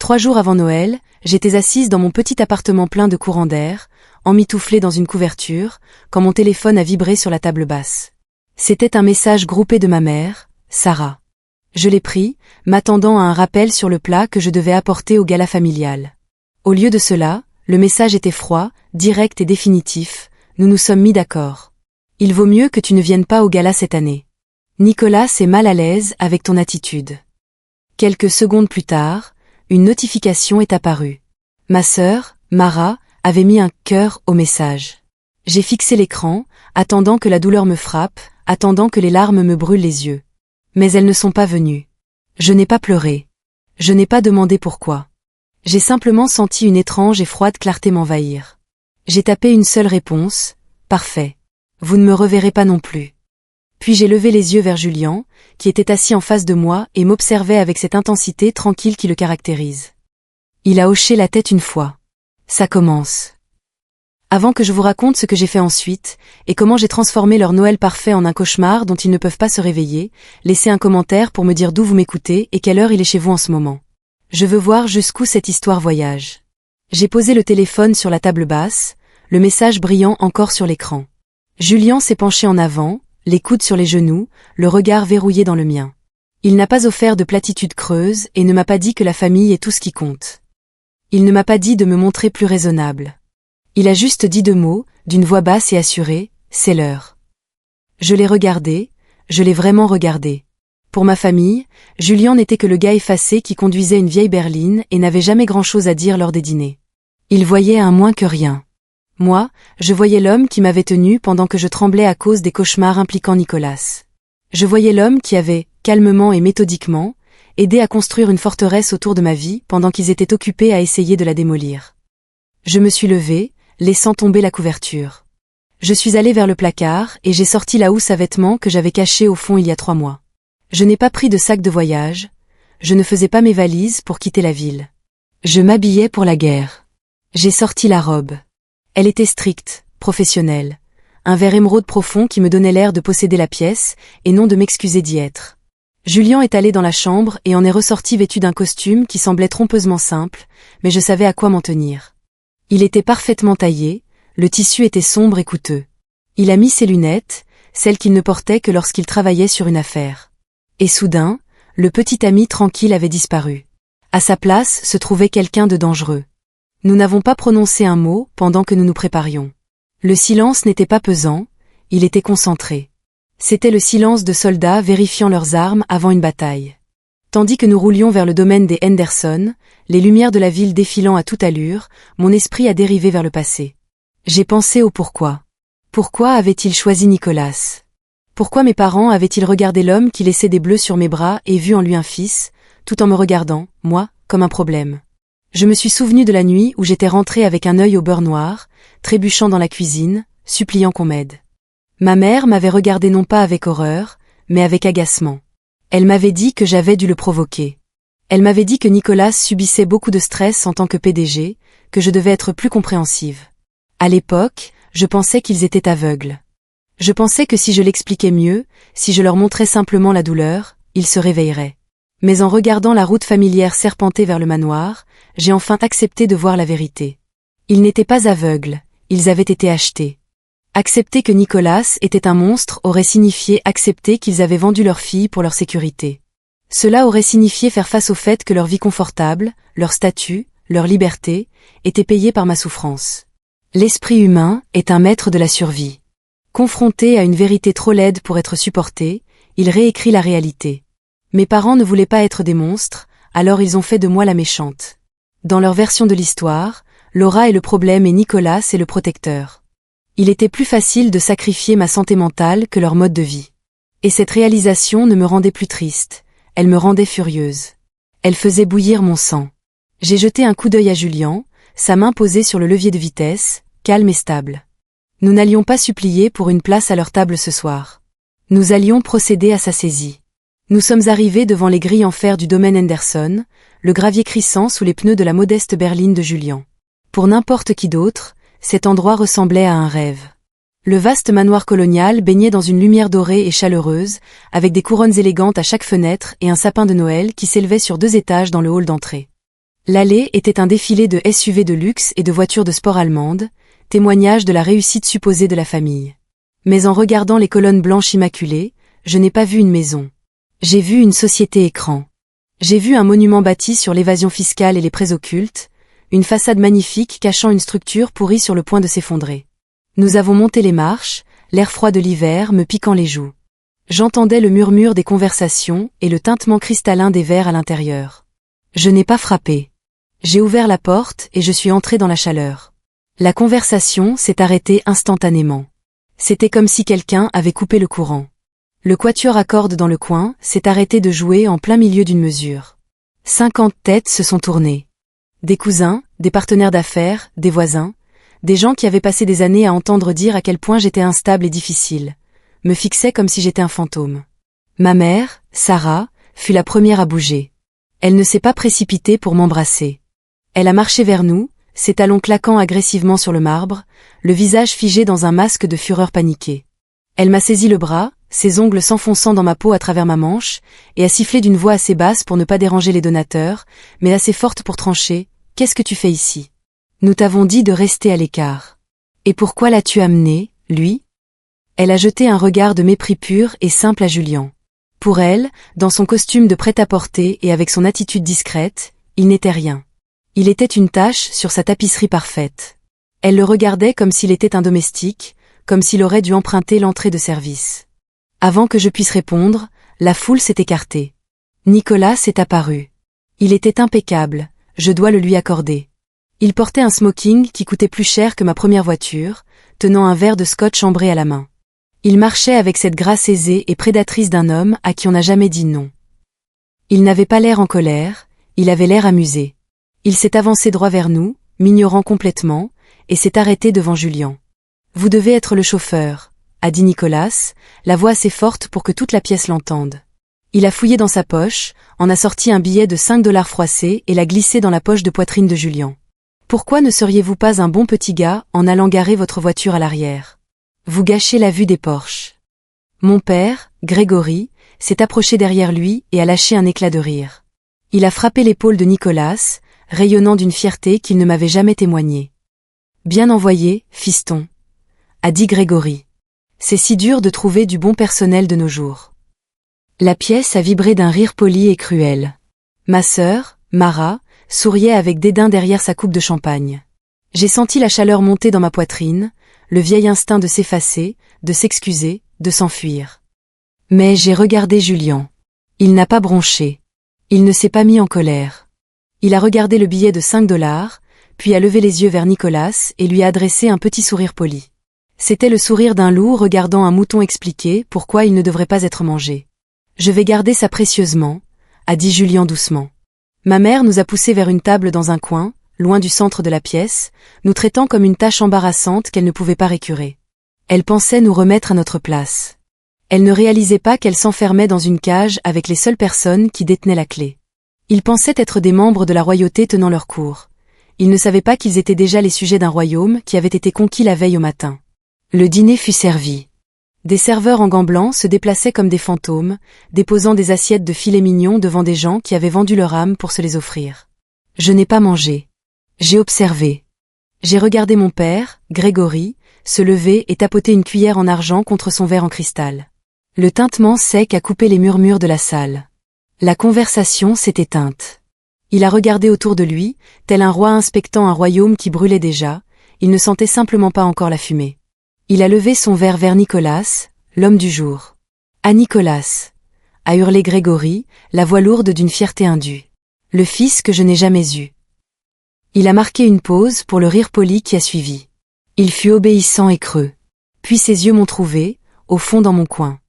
3 jours avant Noël, j'étais assise dans mon petit appartement plein de courants d'air, emmitouflée dans une couverture, quand mon téléphone a vibré sur la table basse. C'était un message groupé de ma mère, Sarah. Je l'ai pris, m'attendant à un rappel sur le plat que je devais apporter au gala familial. Au lieu de cela, le message était froid, direct et définitif. Nous nous sommes mis d'accord. Il vaut mieux que tu ne viennes pas au gala cette année. Nicolas est mal à l'aise avec ton attitude. Quelques secondes plus tard, une notification est apparue. Ma sœur, Mara, avait mis un cœur au message. J'ai fixé l'écran, attendant que la douleur me frappe, attendant que les larmes me brûlent les yeux. Mais elles ne sont pas venues. Je n'ai pas pleuré. Je n'ai pas demandé pourquoi. J'ai simplement senti une étrange et froide clarté m'envahir. J'ai tapé une seule réponse, parfait. Vous ne me reverrez pas non plus. Puis j'ai levé les yeux vers Julien, qui était assis en face de moi et m'observait avec cette intensité tranquille qui le caractérise. Il a hoché la tête une fois. Ça commence. Avant que je vous raconte ce que j'ai fait ensuite, et comment j'ai transformé leur Noël parfait en un cauchemar dont ils ne peuvent pas se réveiller, laissez un commentaire pour me dire d'où vous m'écoutez et quelle heure il est chez vous en ce moment. Je veux voir jusqu'où cette histoire voyage. J'ai posé le téléphone sur la table basse, le message brillant encore sur l'écran. Julien s'est penché en avant, les coudes sur les genoux, le regard verrouillé dans le mien. Il n'a pas offert de platitudes creuses et ne m'a pas dit que la famille est tout ce qui compte. Il ne m'a pas dit de me montrer plus raisonnable. Il a juste dit 2 mots, d'une voix basse et assurée, c'est l'heure. Je l'ai regardé, je l'ai vraiment regardé. Pour ma famille, Julien n'était que le gars effacé qui conduisait une vieille berline et n'avait jamais grand-chose à dire lors des dîners. Il voyait un moins que rien. Moi, je voyais l'homme qui m'avait tenu pendant que je tremblais à cause des cauchemars impliquant Nicolas. Je voyais l'homme qui avait, calmement et méthodiquement, aidé à construire une forteresse autour de ma vie pendant qu'ils étaient occupés à essayer de la démolir. Je me suis levée, laissant tomber la couverture. Je suis allée vers le placard et j'ai sorti la housse à vêtements que j'avais cachée au fond il y a 3 mois. Je n'ai pas pris de sac de voyage, je ne faisais pas mes valises pour quitter la ville. Je m'habillais pour la guerre. J'ai sorti la robe. Elle était stricte, professionnelle. Un vert émeraude profond qui me donnait l'air de posséder la pièce, et non de m'excuser d'y être. Julien est allé dans la chambre et en est ressorti vêtu d'un costume qui semblait trompeusement simple, mais je savais à quoi m'en tenir. Il était parfaitement taillé, le tissu était sombre et coûteux. Il a mis ses lunettes, celles qu'il ne portait que lorsqu'il travaillait sur une affaire. Et soudain, le petit ami tranquille avait disparu. À sa place se trouvait quelqu'un de dangereux. Nous n'avons pas prononcé un mot pendant que nous nous préparions. Le silence n'était pas pesant, il était concentré. C'était le silence de soldats vérifiant leurs armes avant une bataille. Tandis que nous roulions vers le domaine des Henderson, les lumières de la ville défilant à toute allure, mon esprit a dérivé vers le passé. J'ai pensé au pourquoi. Pourquoi avait-il choisi Nicolas? Pourquoi mes parents avaient-ils regardé l'homme qui laissait des bleus sur mes bras et vu en lui un fils, tout en me regardant, moi, comme un problème? Je me suis souvenu de la nuit où j'étais rentrée avec un œil au beurre noir, trébuchant dans la cuisine, suppliant qu'on m'aide. Ma mère m'avait regardé non pas avec horreur, mais avec agacement. Elle m'avait dit que j'avais dû le provoquer. Elle m'avait dit que Nicolas subissait beaucoup de stress en tant que PDG, que je devais être plus compréhensive. À l'époque, je pensais qu'ils étaient aveugles. Je pensais que si je l'expliquais mieux, si je leur montrais simplement la douleur, ils se réveilleraient. Mais en regardant la route familière serpenter vers le manoir, j'ai enfin accepté de voir la vérité. Ils n'étaient pas aveugles, ils avaient été achetés. Accepter que Nicolas était un monstre aurait signifié accepter qu'ils avaient vendu leur fille pour leur sécurité. Cela aurait signifié faire face au fait que leur vie confortable, leur statut, leur liberté, étaient payés par ma souffrance. L'esprit humain est un maître de la survie. Confronté à une vérité trop laide pour être supporté, il réécrit la réalité. Mes parents ne voulaient pas être des monstres, alors ils ont fait de moi la méchante. Dans leur version de l'histoire, Laura est le problème et Nicolas est le protecteur. Il était plus facile de sacrifier ma santé mentale que leur mode de vie. Et cette réalisation ne me rendait plus triste, elle me rendait furieuse. Elle faisait bouillir mon sang. J'ai jeté un coup d'œil à Julien, sa main posée sur le levier de vitesse, calme et stable. Nous n'allions pas supplier pour une place à leur table ce soir. Nous allions procéder à sa saisie. Nous sommes arrivés devant les grilles en fer du domaine Henderson, le gravier crissant sous les pneus de la modeste berline de Julien. Pour n'importe qui d'autre, cet endroit ressemblait à un rêve. Le vaste manoir colonial baignait dans une lumière dorée et chaleureuse, avec des couronnes élégantes à chaque fenêtre et un sapin de Noël qui s'élevait sur 2 étages dans le hall d'entrée. L'allée était un défilé de SUV de luxe et de voitures de sport allemandes, témoignage de la réussite supposée de la famille. Mais en regardant les colonnes blanches immaculées, je n'ai pas vu une maison. J'ai vu une société écran. J'ai vu un monument bâti sur l'évasion fiscale et les prêts occultes, une façade magnifique cachant une structure pourrie sur le point de s'effondrer. Nous avons monté les marches, l'air froid de l'hiver me piquant les joues. J'entendais le murmure des conversations et le tintement cristallin des verres à l'intérieur. Je n'ai pas frappé. J'ai ouvert la porte et je suis entré dans la chaleur. La conversation s'est arrêtée instantanément. C'était comme si quelqu'un avait coupé le courant. Le quatuor à cordes dans le coin s'est arrêté de jouer en plein milieu d'une mesure. 50 têtes se sont tournées. Des cousins, des partenaires d'affaires, des voisins, des gens qui avaient passé des années à entendre dire à quel point j'étais instable et difficile, me fixaient comme si j'étais un fantôme. Ma mère, Sarah, fut la première à bouger. Elle ne s'est pas précipitée pour m'embrasser. Elle a marché vers nous, ses talons claquant agressivement sur le marbre, le visage figé dans un masque de fureur paniquée. Elle m'a saisi le bras, ses ongles s'enfonçant dans ma peau à travers ma manche, et a sifflé d'une voix assez basse pour ne pas déranger les donateurs, mais assez forte pour trancher. « Qu'est-ce que tu fais ici ? Nous t'avons dit de rester à l'écart. Et pourquoi l'as-tu amené, lui ?» Elle a jeté un regard de mépris pur et simple à Julian. Pour elle, dans son costume de prêt-à-porter et avec son attitude discrète, il n'était rien. Il était une tache sur sa tapisserie parfaite. Elle le regardait comme s'il était un domestique, comme s'il aurait dû emprunter l'entrée de service. Avant que je puisse répondre, la foule s'est écartée. Nicolas s'est apparu. Il était impeccable, je dois le lui accorder. Il portait un smoking qui coûtait plus cher que ma première voiture, tenant un verre de scotch ambré à la main. Il marchait avec cette grâce aisée et prédatrice d'un homme à qui on n'a jamais dit non. Il n'avait pas l'air en colère, il avait l'air amusé. Il s'est avancé droit vers nous, m'ignorant complètement, et s'est arrêté devant Julian. « Vous devez être le chauffeur », a dit Nicolas, la voix assez forte pour que toute la pièce l'entende. Il a fouillé dans sa poche, en a sorti un billet de 5 $ froissé et l'a glissé dans la poche de poitrine de Julian. « Pourquoi ne seriez-vous pas un bon petit gars en allant garer votre voiture à l'arrière ? Vous gâchez la vue des Porsche. » Mon père, Grégory, s'est approché derrière lui et a lâché un éclat de rire. Il a frappé l'épaule de Nicolas, rayonnant d'une fierté qu'il ne m'avait jamais témoignée. « Bien envoyé, fiston », a dit Grégory. C'est si dur de trouver du bon personnel de nos jours. La pièce a vibré d'un rire poli et cruel. Ma sœur, Mara, souriait avec dédain derrière sa coupe de champagne. J'ai senti la chaleur monter dans ma poitrine, le vieil instinct de s'effacer, de s'excuser, de s'enfuir. Mais j'ai regardé Julian. Il n'a pas bronché. Il ne s'est pas mis en colère. Il a regardé le billet de 5 $, puis a levé les yeux vers Nicolas et lui a adressé un petit sourire poli. C'était le sourire d'un loup regardant un mouton expliquer pourquoi il ne devrait pas être mangé. « Je vais garder ça précieusement », a dit Julian doucement. Ma mère nous a poussés vers une table dans un coin, loin du centre de la pièce, nous traitant comme une tâche embarrassante qu'elle ne pouvait pas récurer. Elle pensait nous remettre à notre place. Elle ne réalisait pas qu'elle s'enfermait dans une cage avec les seules personnes qui détenaient la clé. Ils pensaient être des membres de la royauté tenant leur cours. Ils ne savaient pas qu'ils étaient déjà les sujets d'un royaume qui avait été conquis la veille au matin. Le dîner fut servi. Des serveurs en gants blancs se déplaçaient comme des fantômes, déposant des assiettes de filets mignons devant des gens qui avaient vendu leur âme pour se les offrir. Je n'ai pas mangé. J'ai observé. J'ai regardé mon père, Grégory, se lever et tapoter une cuillère en argent contre son verre en cristal. Le tintement sec a coupé les murmures de la salle. La conversation s'est éteinte. Il a regardé autour de lui, tel un roi inspectant un royaume qui brûlait déjà, il ne sentait simplement pas encore la fumée. Il a levé son verre vers Nicolas, l'homme du jour. « À Nicolas !» a hurlé Grégory, la voix lourde d'une fierté indue. « Le fils que je n'ai jamais eu. » Il a marqué une pause pour le rire poli qui a suivi. Il fut obéissant et creux. Puis ses yeux m'ont trouvé, au fond dans mon coin.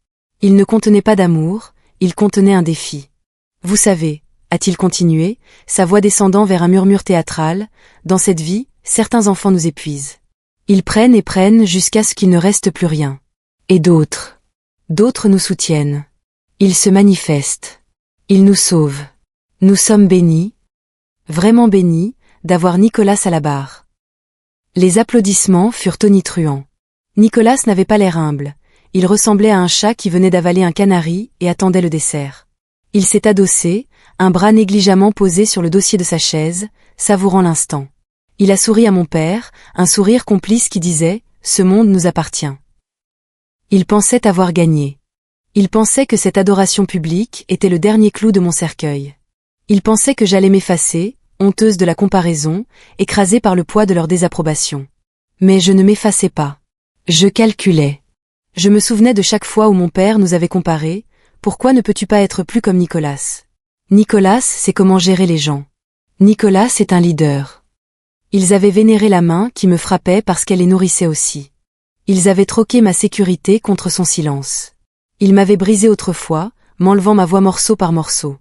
Il ne contenait pas d'amour, il contenait un défi. « Vous savez, » a-t-il continué, sa voix descendant vers un murmure théâtral, « dans cette vie, certains enfants nous épuisent. Ils prennent et prennent jusqu'à ce qu'il ne reste plus rien. Et d'autres nous soutiennent. Ils se manifestent. Ils nous sauvent. Nous sommes bénis, vraiment bénis, d'avoir Nicolas à la barre. » Les applaudissements furent tonitruants. Nicolas n'avait pas l'air humble. Il ressemblait à un chat qui venait d'avaler un canari et attendait le dessert. Il s'est adossé, un bras négligemment posé sur le dossier de sa chaise, savourant l'instant. Il a souri à mon père, un sourire complice qui disait « Ce monde nous appartient ». Il pensait avoir gagné. Il pensait que cette adoration publique était le dernier clou de mon cercueil. Il pensait que j'allais m'effacer, honteuse de la comparaison, écrasée par le poids de leur désapprobation. Mais je ne m'effaçais pas. Je calculais. Je me souvenais de chaque fois où mon père nous avait comparés. Pourquoi ne peux-tu pas être plus comme Nicolas? Nicolas sait comment gérer les gens. Nicolas est un leader. Ils avaient vénéré la main qui me frappait parce qu'elle les nourrissait aussi. Ils avaient troqué ma sécurité contre son silence. Ils m'avaient brisé autrefois, m'enlevant ma voix morceau par morceau.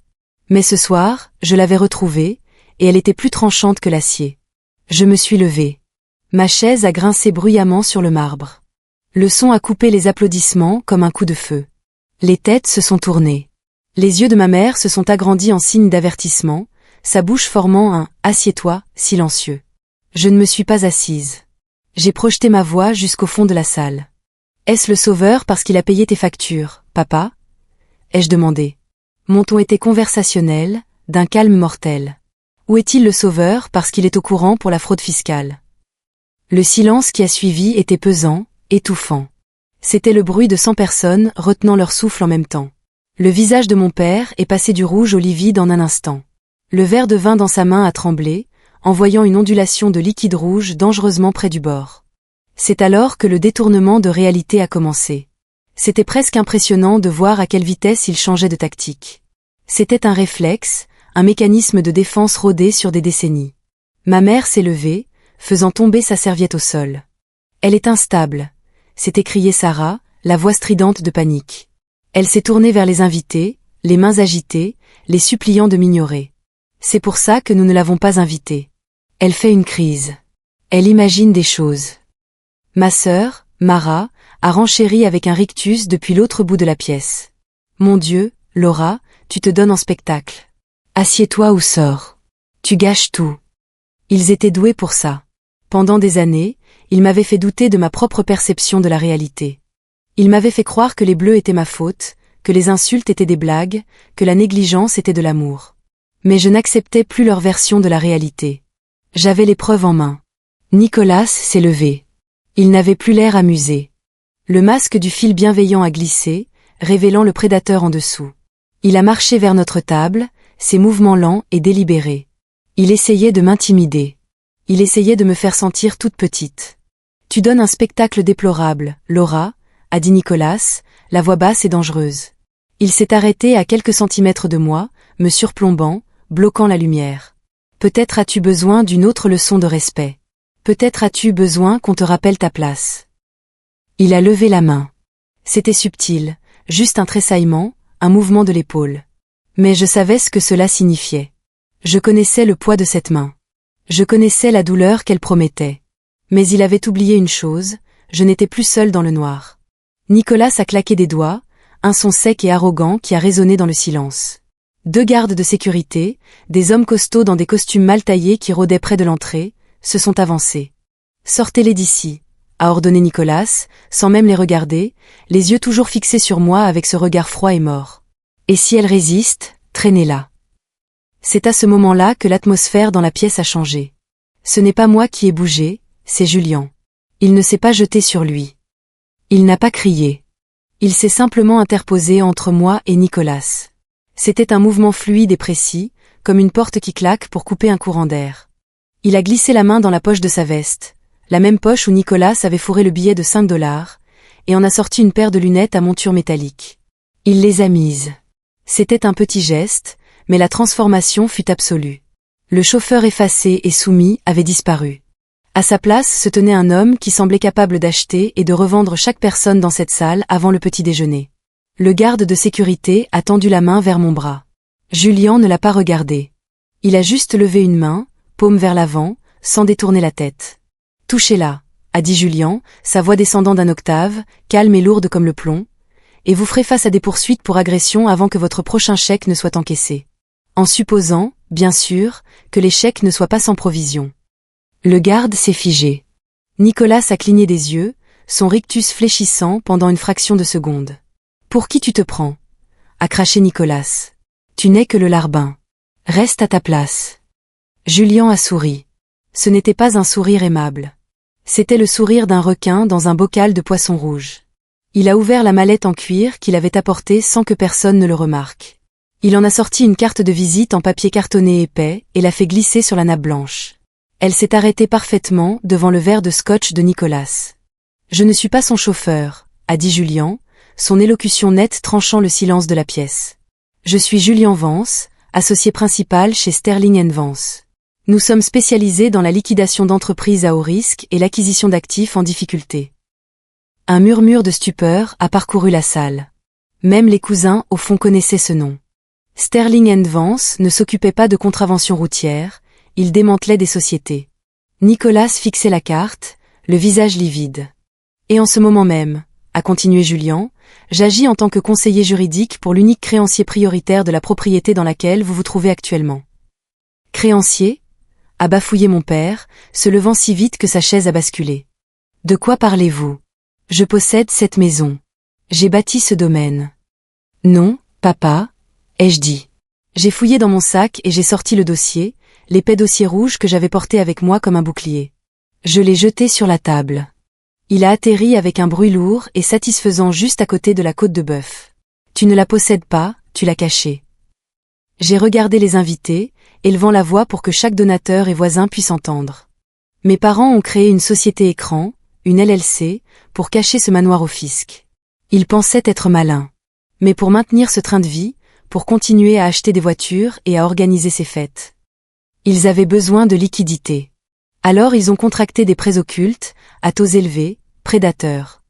Mais ce soir, je l'avais retrouvée, et elle était plus tranchante que l'acier. Je me suis levée. Ma chaise a grincé bruyamment sur le marbre. Le son a coupé les applaudissements comme un coup de feu. Les têtes se sont tournées. Les yeux de ma mère se sont agrandis en signe d'avertissement, sa bouche formant un « assieds-toi » silencieux. Je ne me suis pas assise. J'ai projeté ma voix jusqu'au fond de la salle. « Est-ce le sauveur parce qu'il a payé tes factures, papa ?» ai-je demandé. Mon ton était conversationnel, d'un calme mortel. Où est-il le sauveur parce qu'il est au courant pour la fraude fiscale? Le silence qui a suivi était pesant, étouffant. C'était le bruit de 100 personnes retenant leur souffle en même temps. Le visage de mon père est passé du rouge au livide en un instant. Le verre de vin dans sa main a tremblé, envoyant une ondulation de liquide rouge dangereusement près du bord. C'est alors que le détournement de réalité a commencé. C'était presque impressionnant de voir à quelle vitesse il changeait de tactique. C'était un réflexe, un mécanisme de défense rodé sur des décennies. Ma mère s'est levée, faisant tomber sa serviette au sol. Elle est instable, s'est écriée Sarah, la voix stridente de panique. Elle s'est tournée vers les invités, les mains agitées, les suppliant de m'ignorer. C'est pour ça que nous ne l'avons pas invitée. Elle fait une crise. Elle imagine des choses. Ma sœur, Mara, a renchéri avec un rictus depuis l'autre bout de la pièce. Mon Dieu, Laura, tu te donnes en spectacle. Assieds-toi ou sors. Tu gâches tout. Ils étaient doués pour ça. Pendant des années, ils m'avaient fait douter de ma propre perception de la réalité. Ils m'avaient fait croire que les bleus étaient ma faute, que les insultes étaient des blagues, que la négligence était de l'amour. Mais je n'acceptais plus leur version de la réalité. J'avais les preuves en main. Nicolas s'est levé. Il n'avait plus l'air amusé. Le masque du fil bienveillant a glissé, révélant le prédateur en dessous. Il a marché vers notre table, ses mouvements lents et délibérés. Il essayait de m'intimider. Il essayait de me faire sentir toute petite. « Tu donnes un spectacle déplorable, Laura », a dit Nicolas, la voix basse et dangereuse. Il s'est arrêté à quelques centimètres de moi, me surplombant, bloquant la lumière. Peut-être as-tu besoin d'une autre leçon de respect. Peut-être as-tu besoin qu'on te rappelle ta place. Il a levé la main. C'était subtil, juste un tressaillement, un mouvement de l'épaule. Mais je savais ce que cela signifiait. Je connaissais le poids de cette main. Je connaissais la douleur qu'elle promettait. Mais il avait oublié une chose, je n'étais plus seule dans le noir. Nicolas a claqué des doigts, un son sec et arrogant qui a résonné dans le silence. 2 gardes de sécurité, des hommes costauds dans des costumes mal taillés qui rôdaient près de l'entrée, se sont avancés. « Sortez-les d'ici », a ordonné Nicolas, sans même les regarder, les yeux toujours fixés sur moi avec ce regard froid et mort. Et si elle résiste, traînez-la. C'est à ce moment-là que l'atmosphère dans la pièce a changé. Ce n'est pas moi qui ai bougé, c'est Julian. Il ne s'est pas jeté sur lui. Il n'a pas crié. Il s'est simplement interposé entre moi et Nicolas. C'était un mouvement fluide et précis, comme une porte qui claque pour couper un courant d'air. Il a glissé la main dans la poche de sa veste, la même poche où Nicolas avait fourré le billet de 5 $, et en a sorti une paire de lunettes à monture métallique. Il les a mises. C'était un petit geste, mais la transformation fut absolue. Le chauffeur effacé et soumis avait disparu. À sa place se tenait un homme qui semblait capable d'acheter et de revendre chaque personne dans cette salle avant le petit déjeuner. Le garde de sécurité a tendu la main vers mon bras. Julian ne l'a pas regardé. Il a juste levé une main, paume vers l'avant, sans détourner la tête. « Touchez-la », a dit Julian, sa voix descendant d'un octave, calme et lourde comme le plomb, « et vous ferez face à des poursuites pour agression avant que votre prochain chèque ne soit encaissé. En supposant, bien sûr, que les chèques ne soient pas sans provision. » Le garde s'est figé. Nicolas a cligné des yeux, son rictus fléchissant pendant une fraction de seconde. « Pour qui tu te prends ?» a craché Nicolas. « Tu n'es que le larbin. Reste à ta place. Julien a souri. Ce n'était pas un sourire aimable. C'était le sourire d'un requin dans un bocal de poisson rouge. Il a ouvert la mallette en cuir qu'il avait apportée sans que personne ne le remarque. Il en a sorti une carte de visite en papier cartonné épais et l'a fait glisser sur la nappe blanche. Elle s'est arrêtée parfaitement devant le verre de scotch de Nicolas. « Je ne suis pas son chauffeur », a dit Julien, son élocution nette tranchant le silence de la pièce. « Je suis Julien Vance, associé principal chez Sterling & Vance. Nous sommes spécialisés dans la liquidation d'entreprises à haut risque et l'acquisition d'actifs en difficulté. » Un murmure de stupeur a parcouru la salle. Même les cousins au fond connaissaient ce nom. Sterling & Vance ne s'occupait pas de contraventions routières, il démantelait des sociétés. Nicolas fixait la carte, le visage livide. « Et en ce moment même, » a continué Julien, « j'agis en tant que conseiller juridique pour l'unique créancier prioritaire de la propriété dans laquelle vous vous trouvez actuellement. » « Créancier ?» a bafouillé mon père, se levant si vite que sa chaise a basculé. « De quoi parlez-vous ? Je possède cette maison. J'ai bâti ce domaine. »« Non, papa, » ai-je dit. J'ai fouillé dans mon sac et j'ai sorti le dossier, l'épais dossier rouge que j'avais porté avec moi comme un bouclier. Je l'ai jeté sur la table. Il a atterri avec un bruit lourd et satisfaisant juste à côté de la côte de bœuf. Tu ne la possèdes pas, tu l'as cachée. J'ai regardé les invités, élevant la voix pour que chaque donateur et voisin puisse entendre. Mes parents ont créé une société écran, une LLC, pour cacher ce manoir au fisc. Ils pensaient être malins. Mais pour maintenir ce train de vie, pour continuer à acheter des voitures et à organiser ses fêtes. Ils avaient besoin de liquidités. Alors ils ont contracté des prêts occultes, à taux élevés, prédateurs.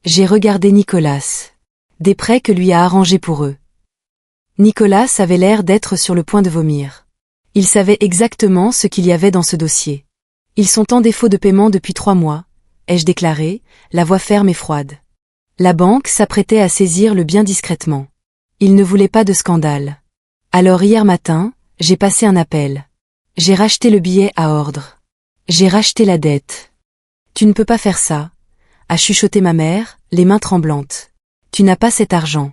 J'ai regardé Nicolas. Des prêts que lui a arrangés pour eux. Nicolas avait l'air d'être sur le point de vomir. Il savait exactement ce qu'il y avait dans ce dossier. Ils sont en défaut de paiement depuis 3 mois, ai-je déclaré, la voix ferme et froide. La banque s'apprêtait à saisir le bien discrètement. Il ne voulait pas de scandale. Alors hier matin, j'ai passé un appel. J'ai racheté le billet à ordre. J'ai racheté la dette. Tu ne peux pas faire ça, a chuchoté ma mère, les mains tremblantes. Tu n'as pas cet argent.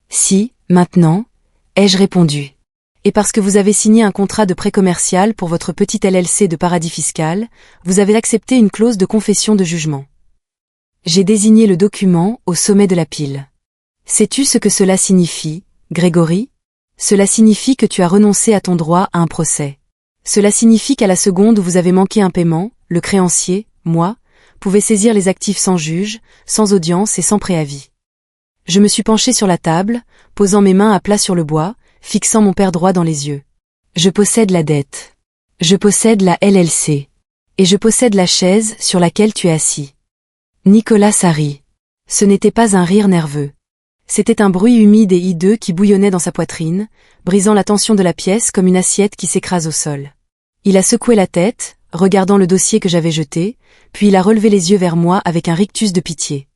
Si, maintenant, ai-je répondu. Et parce que vous avez signé un contrat de prêt commercial pour votre petite LLC de paradis fiscal, vous avez accepté une clause de confession de jugement. J'ai désigné le document au sommet de la pile. Sais-tu ce que cela signifie, Grégory ? Cela signifie que tu as renoncé à ton droit à un procès. Cela signifie qu'à la seconde où vous avez manqué un paiement, le créancier, moi, pouvait saisir les actifs sans juge, sans audience et sans préavis. Je me suis penché sur la table, posant mes mains à plat sur le bois, fixant mon père droit dans les yeux. Je possède la dette. Je possède la LLC. Et je possède la chaise sur laquelle tu es assis. Nicolas a ri. Ce n'était pas un rire nerveux. C'était un bruit humide et hideux qui bouillonnait dans sa poitrine, brisant la tension de la pièce comme une assiette qui s'écrase au sol. Il a secoué la tête, regardant le dossier que j'avais jeté, puis il a relevé les yeux vers moi avec un rictus de pitié.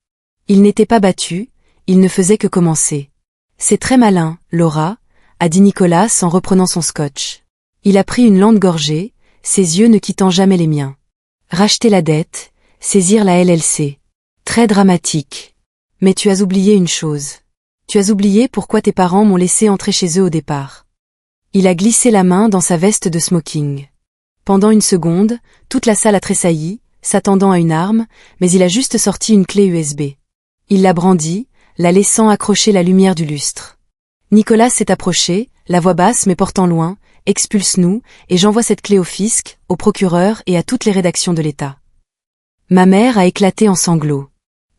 Il n'était pas battu, il ne faisait que commencer. C'est très malin, Laura, a dit Nicolas en reprenant son scotch. Il a pris une lente gorgée, ses yeux ne quittant jamais les miens. Racheter la dette, saisir la LLC. Très dramatique. Mais tu as oublié une chose. Tu as oublié pourquoi tes parents m'ont laissé entrer chez eux au départ. Il a glissé la main dans sa veste de smoking. Pendant une seconde, toute la salle a tressailli, s'attendant à une arme, mais il a juste sorti une clé USB. Il l'a brandie, la laissant accrocher la lumière du lustre. Nicolas s'est approché, la voix basse mais portant loin, « Expulse-nous, et j'envoie cette clé au fisc, au procureur et à toutes les rédactions de l'État. » Ma mère a éclaté en sanglots.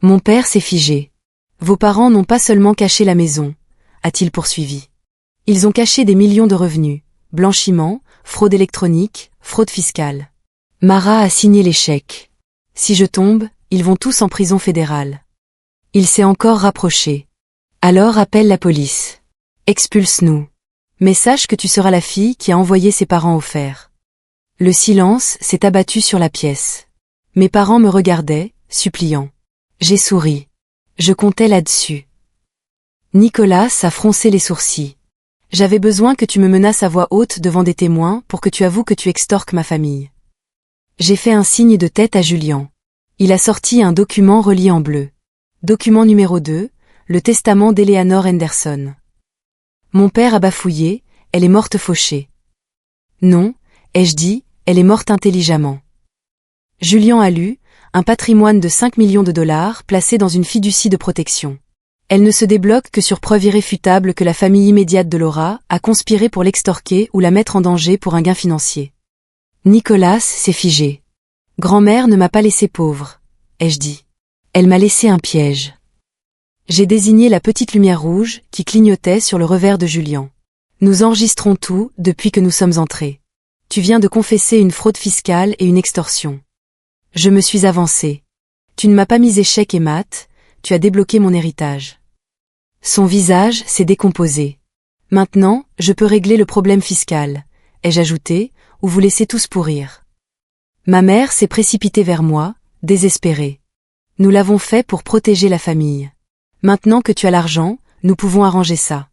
Mon père s'est figé. Vos parents n'ont pas seulement caché la maison, a-t-il poursuivi. Ils ont caché des millions de revenus, blanchiment, fraude électronique, fraude fiscale. Mara a signé les chèques. Si je tombe, ils vont tous en prison fédérale. Il s'est encore rapproché. Alors appelle la police. Expulse-nous. Mais sache que tu seras la fille qui a envoyé ses parents au fer. Le silence s'est abattu sur la pièce. Mes parents me regardaient, suppliants. J'ai souri. Je comptais là-dessus. Nicolas a froncé les sourcils. J'avais besoin que tu me menaces à voix haute devant des témoins pour que tu avoues que tu extorques ma famille. J'ai fait un signe de tête à Julien. Il a sorti un document relié en bleu. Document numéro 2, le testament d'Eleanor Henderson. Mon père a bafouillé, elle est morte fauchée. Non, ai-je dit, elle est morte intelligemment. Julian a lu, un patrimoine de 5 millions de dollars placé dans une fiducie de protection. Elle ne se débloque que sur preuve irréfutable que la famille immédiate de Laura a conspiré pour l'extorquer ou la mettre en danger pour un gain financier. Nicolas s'est figé. Grand-mère ne m'a pas laissé pauvre, ai-je dit. Elle m'a laissé un piège. J'ai désigné la petite lumière rouge qui clignotait sur le revers de Julian. Nous enregistrons tout depuis que nous sommes entrés. Tu viens de confesser une fraude fiscale et une extorsion. Je me suis avancé. Tu ne m'as pas mis échec et mat, tu as débloqué mon héritage. Son visage s'est décomposé. Maintenant, je peux régler le problème fiscal, ai-je ajouté, ou vous laissez tous pourrir. Ma mère s'est précipitée vers moi, désespérée. Nous l'avons fait pour protéger la famille. Maintenant que tu as l'argent, nous pouvons arranger ça.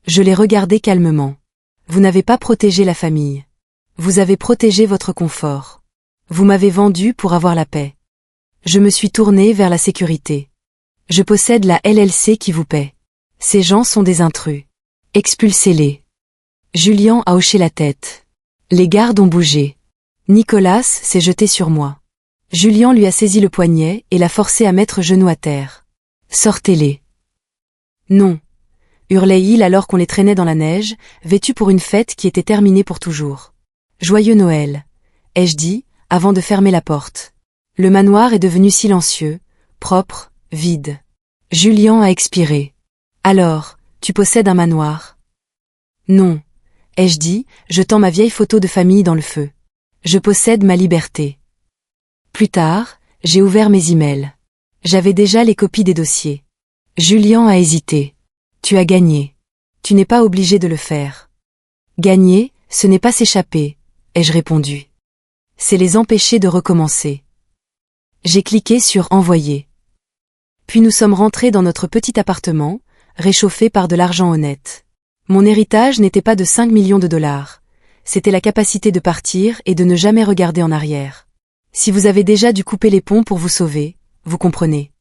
Je l'ai regardé calmement. Vous n'avez pas protégé la famille. Vous avez protégé votre confort. Vous m'avez vendu pour avoir la paix. Je me suis tourné vers la sécurité. Je possède la LLC qui vous paie. Ces gens sont des intrus. Expulsez-les. Julian a hoché la tête. Les gardes ont bougé. Nicolas s'est jeté sur moi. Julian lui a saisi le poignet et l'a forcé à mettre genou à terre. Sortez-les. Non, hurlait-il alors qu'on les traînait dans la neige, vêtus pour une fête qui était terminée pour toujours. Joyeux Noël, ai-je dit, avant de fermer la porte. Le manoir est devenu silencieux, propre, vide. Julian a expiré. Alors, tu possèdes un manoir? Non, ai-je dit, jetant ma vieille photo de famille dans le feu. Je possède ma liberté. Plus tard, j'ai ouvert mes emails. J'avais déjà les copies des dossiers. Julian a hésité. Tu as gagné. Tu n'es pas obligé de le faire. Gagner, ce n'est pas s'échapper, ai-je répondu. C'est les empêcher de recommencer. J'ai cliqué sur Envoyer. Puis nous sommes rentrés dans notre petit appartement, réchauffé par de l'argent honnête. Mon héritage n'était pas de 5 millions de dollars. C'était la capacité de partir et de ne jamais regarder en arrière. Si vous avez déjà dû couper les ponts pour vous sauver, vous comprenez.